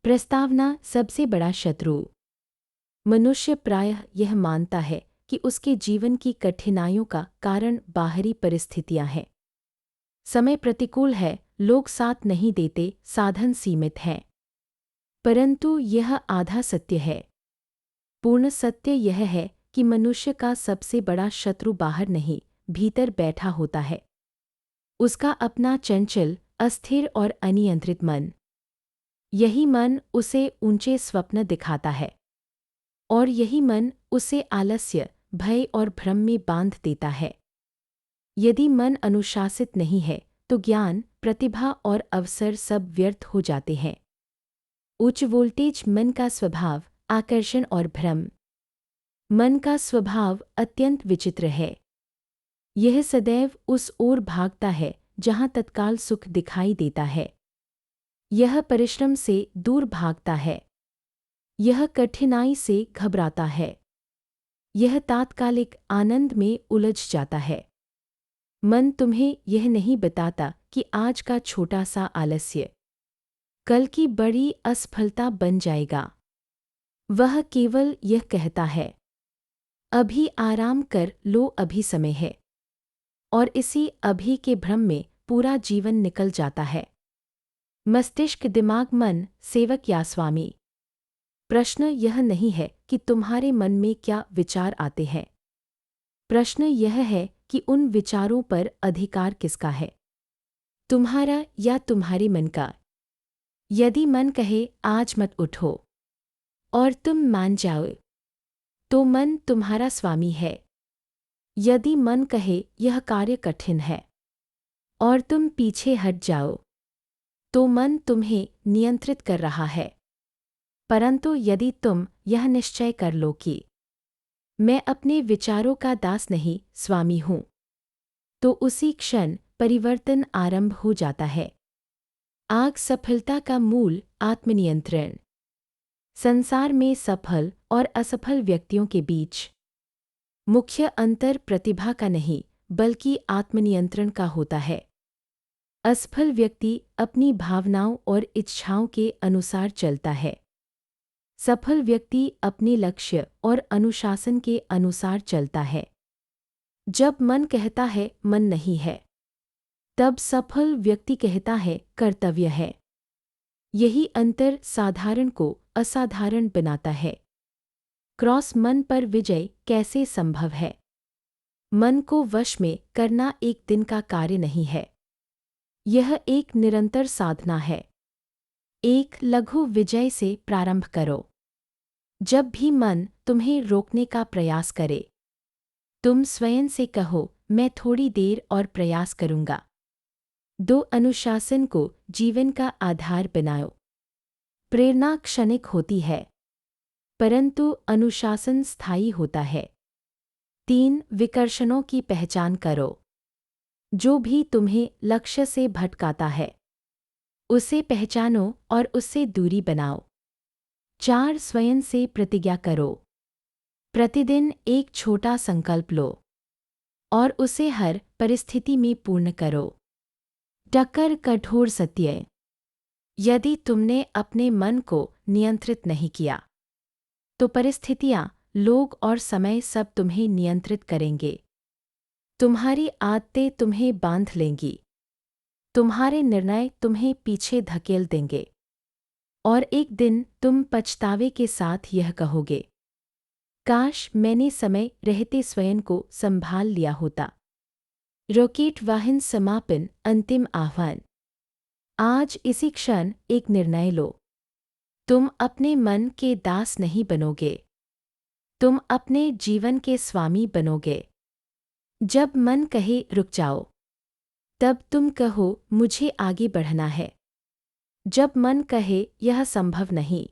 प्रस्तावना सबसे बड़ा शत्रु। मनुष्य प्रायः यह मानता है कि उसके जीवन की कठिनाइयों का कारण बाहरी परिस्थितियां हैं। समय प्रतिकूल है, लोग साथ नहीं देते, साधन सीमित हैं। परंतु यह आधा सत्य है। पूर्ण सत्य यह है कि मनुष्य का सबसे बड़ा शत्रु बाहर नहीं, भीतर बैठा होता है। उसका अपना चंचल, अस्थिर और अनियंत्रित मन। यही मन उसे ऊंचे स्वप्न दिखाता है और यही मन उसे आलस्य, भय और भ्रम में बांध देता है। यदि मन अनुशासित नहीं है तो ज्ञान, प्रतिभा और अवसर सब व्यर्थ हो जाते हैं। उच्च वोल्टेज मन का स्वभाव, आकर्षण और भ्रम। मन का स्वभाव अत्यंत विचित्र है। यह सदैव उस ओर भागता है जहाँ तत्काल सुख दिखाई देता है। यह परिश्रम से दूर भागता है। यह कठिनाई से घबराता है। यह तात्कालिक आनंद में उलझ जाता है। मन तुम्हें यह नहीं बताता कि आज का छोटा सा आलस्य कल की बड़ी असफलता बन जाएगा। वह केवल यह कहता है, अभी आराम कर लो, अभी समय है। और इसी अभी के भ्रम में पूरा जीवन निकल जाता है। मस्तिष्क, दिमाग, मन, सेवक या स्वामी। प्रश्न यह नहीं है कि तुम्हारे मन में क्या विचार आते हैं। प्रश्न यह है कि उन विचारों पर अधिकार किसका है, तुम्हारा या तुम्हारे मन का। यदि मन कहे आज मत उठो और तुम मान जाओ, तो मन तुम्हारा स्वामी है। यदि मन कहे यह कार्य कठिन है और तुम पीछे हट जाओ, तो मन तुम्हें नियंत्रित कर रहा है। परंतु यदि तुम यह निश्चय कर लो कि मैं अपने विचारों का दास नहीं, स्वामी हूँ, तो उसी क्षण परिवर्तन आरंभ हो जाता है। आग सफलता का मूल, आत्मनियंत्रण। संसार में सफल और असफल व्यक्तियों के बीच मुख्य अंतर प्रतिभा का नहीं, बल्कि आत्मनियंत्रण का होता है। असफल व्यक्ति अपनी भावनाओं और इच्छाओं के अनुसार चलता है। सफल व्यक्ति अपने लक्ष्य और अनुशासन के अनुसार चलता है। जब मन कहता है मन नहीं है, तब सफल व्यक्ति कहता है कर्तव्य है। यही अंतर साधारण को असाधारण बनाता है। क्रॉस मन पर विजय कैसे संभव है? मन को वश में करना एक दिन का कार्य नहीं है। यह एक निरंतर साधना है। एक लघु विजय से प्रारंभ करो। जब भी मन तुम्हें रोकने का प्रयास करे, तुम स्वयं से कहो, मैं थोड़ी देर और प्रयास करूंगा। दो अनुशासन को जीवन का आधार बनाओ। प्रेरणा क्षणिक होती है, परंतु अनुशासन स्थायी होता है। 3 विकर्षणों की पहचान करो। जो भी तुम्हें लक्ष्य से भटकाता है, उसे पहचानो और उससे दूरी बनाओ। 4 स्वयं से प्रतिज्ञा करो। प्रतिदिन एक छोटा संकल्प लो और उसे हर परिस्थिति में पूर्ण करो। टक्कर कठोर सत्य। यदि तुमने अपने मन को नियंत्रित नहीं किया, तो परिस्थितियां, लोग और समय सब तुम्हें नियंत्रित करेंगे। तुम्हारी आदतें तुम्हें बांध लेंगी। तुम्हारे निर्णय तुम्हें पीछे धकेल देंगे। और एक दिन तुम पछतावे के साथ यह कहोगे, काश मैंने समय रहते स्वयं को संभाल लिया होता। रॉकेट वाहन समापन, अंतिम आह्वान। आज इसी क्षण एक निर्णय लो। तुम अपने मन के दास नहीं बनोगे, तुम अपने जीवन के स्वामी बनोगे। जब मन कहे रुक जाओ, तब तुम कहो मुझे आगे बढ़ना है। जब मन कहे यह संभव नहीं,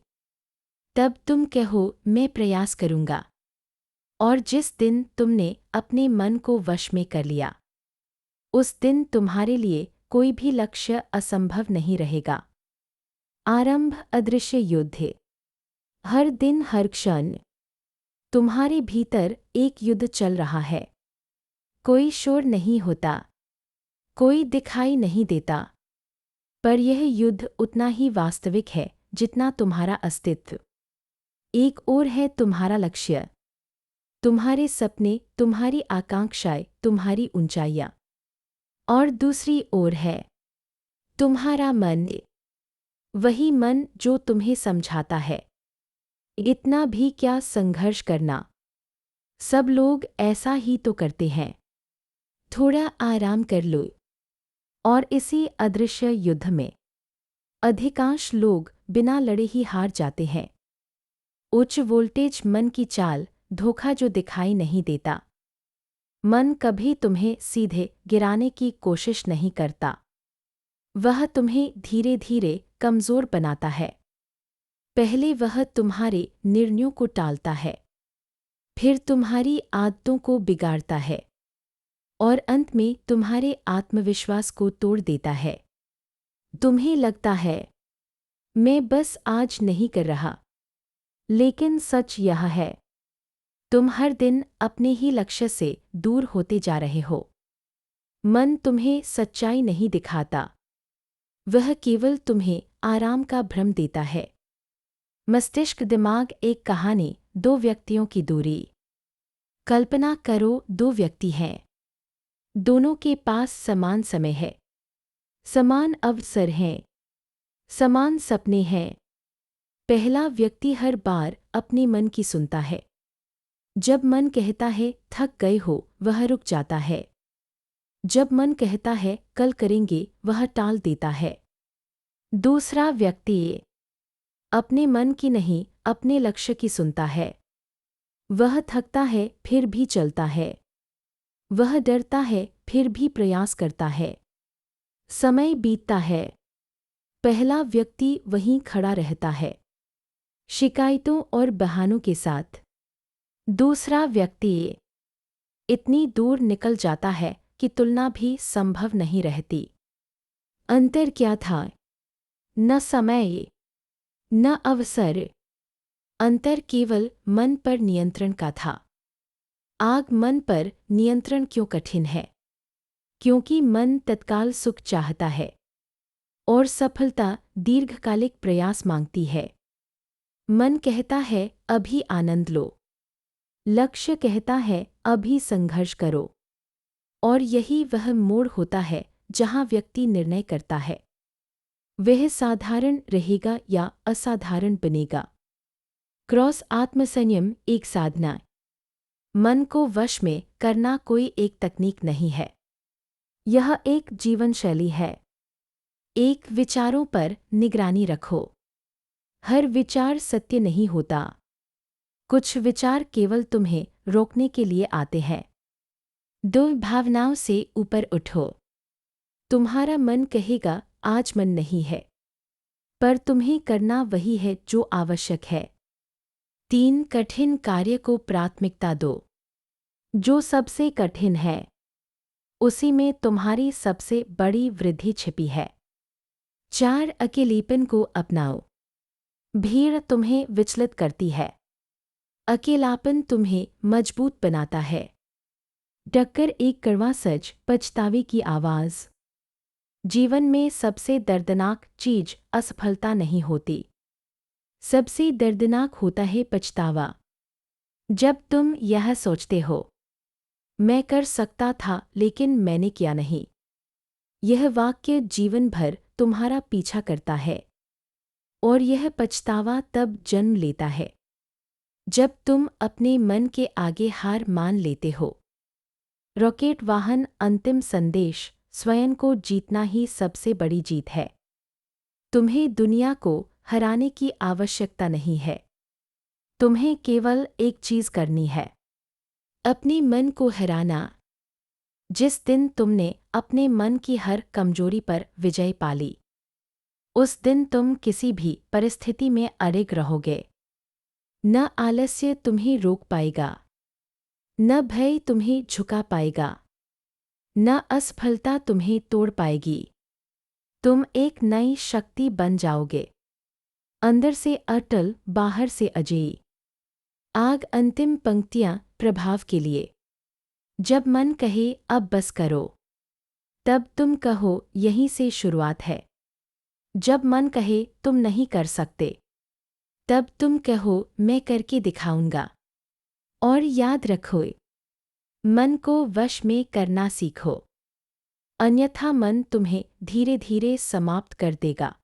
तब तुम कहो मैं प्रयास करूंगा। और जिस दिन तुमने अपने मन को वश में कर लिया, उस दिन तुम्हारे लिए कोई भी लक्ष्य असंभव नहीं रहेगा। आरंभ अदृश्य युद्ध है। हर दिन, हर क्षण तुम्हारे भीतर एक युद्ध चल रहा है। कोई शोर नहीं होता, कोई दिखाई नहीं देता, पर यह युद्ध उतना ही वास्तविक है जितना तुम्हारा अस्तित्व। एक ओर है तुम्हारा लक्ष्य, तुम्हारे सपने, तुम्हारी आकांक्षाएं, तुम्हारी ऊंचाइयां। और दूसरी ओर है तुम्हारा मन, वही मन जो तुम्हें समझाता है इतना भी क्या संघर्ष करना, सब लोग ऐसा ही तो करते हैं, थोड़ा आराम कर लो। और इसी अदृश्य युद्ध में अधिकांश लोग बिना लड़े ही हार जाते हैं। उच्च वोल्टेज मन की चाल, धोखा जो दिखाई नहीं देता। मन कभी तुम्हें सीधे गिराने की कोशिश नहीं करता, वह तुम्हें धीरे धीरे कमजोर बनाता है। पहले वह तुम्हारे निर्णयों को टालता है, फिर तुम्हारी आदतों को बिगाड़ता है और अंत में तुम्हारे आत्मविश्वास को तोड़ देता है। तुम्हें लगता है मैं बस आज नहीं कर रहा, लेकिन सच यह है तुम हर दिन अपने ही लक्ष्य से दूर होते जा रहे हो। मन तुम्हें सच्चाई नहीं दिखाता, वह केवल तुम्हें आराम का भ्रम देता है। मस्तिष्क दिमाग एक कहानी, दो व्यक्तियों की दूरी। कल्पना करो दो व्यक्ति हैं, दोनों के पास समान समय है, समान अवसर हैं, समान सपने हैं। पहला व्यक्ति हर बार अपने मन की सुनता है। जब मन कहता है थक गए हो, वह रुक जाता है। जब मन कहता है कल करेंगे, वह टाल देता है। दूसरा व्यक्ति अपने मन की नहीं, अपने लक्ष्य की सुनता है। वह थकता है फिर भी चलता है, वह डरता है फिर भी प्रयास करता है। समय बीतता है, पहला व्यक्ति वहीं खड़ा रहता है, शिकायतों और बहानों के साथ। दूसरा व्यक्ति इतनी दूर निकल जाता है कि तुलना भी संभव नहीं रहती। अंतर क्या था? न समय, न अवसर, अंतर केवल मन पर नियंत्रण का था। आग मन पर नियंत्रण क्यों कठिन है? क्योंकि मन तत्काल सुख चाहता है और सफलता दीर्घकालिक प्रयास मांगती है। मन कहता है अभी आनंद लो, लक्ष्य कहता है अभी संघर्ष करो। और यही वह मोड़ होता है जहां व्यक्ति निर्णय करता है वह साधारण रहेगा या असाधारण बनेगा। क्रॉस आत्मसंयम एक साधना। मन को वश में करना कोई एक तकनीक नहीं है, यह एक जीवन शैली है। एक विचारों पर निगरानी रखो। हर विचार सत्य नहीं होता, कुछ विचार केवल तुम्हें रोकने के लिए आते हैं। दो भावनाओं से ऊपर उठो। तुम्हारा मन कहेगा आज मन नहीं है, पर तुम्हें करना वही है जो आवश्यक है। 3 कठिन कार्य को प्राथमिकता दो। जो सबसे कठिन है उसी में तुम्हारी सबसे बड़ी वृद्धि छिपी है। 4 अकेलेपन को अपनाओ। भीड़ तुम्हें विचलित करती है, अकेलापन तुम्हें मजबूत बनाता है। डकर एक कड़वा सच, पछतावे की आवाज़। जीवन में सबसे दर्दनाक चीज असफलता नहीं होती, सबसे दर्दनाक होता है पछतावा। जब तुम यह सोचते हो मैं कर सकता था लेकिन मैंने किया नहीं, यह वाक्य जीवन भर तुम्हारा पीछा करता है। और यह पछतावा तब जन्म लेता है जब तुम अपने मन के आगे हार मान लेते हो। रॉकेट वाहन अंतिम संदेश, स्वयं को जीतना ही सबसे बड़ी जीत है। तुम्हें दुनिया को हराने की आवश्यकता नहीं है, तुम्हें केवल एक चीज करनी है, अपने मन को हराना। जिस दिन तुमने अपने मन की हर कमजोरी पर विजय पाली, उस दिन तुम किसी भी परिस्थिति में अड़िग रहोगे। न आलस्य तुम्हें रोक पाएगा, न भय तुम्हें झुका पाएगा, न असफलता तुम्हें तोड़ पाएगी। तुम एक नई शक्ति बन जाओगे, अंदर से अटल, बाहर से अजेय। आग अंतिम पंक्तियां प्रभाव के लिए। जब मन कहे अब बस करो, तब तुम कहो यहीं से शुरुआत है। जब मन कहे तुम नहीं कर सकते, तब तुम कहो मैं करके दिखाऊंगा। और याद रखो, मन को वश में करना सीखो, अन्यथा मन तुम्हें धीरे धीरे समाप्त कर देगा।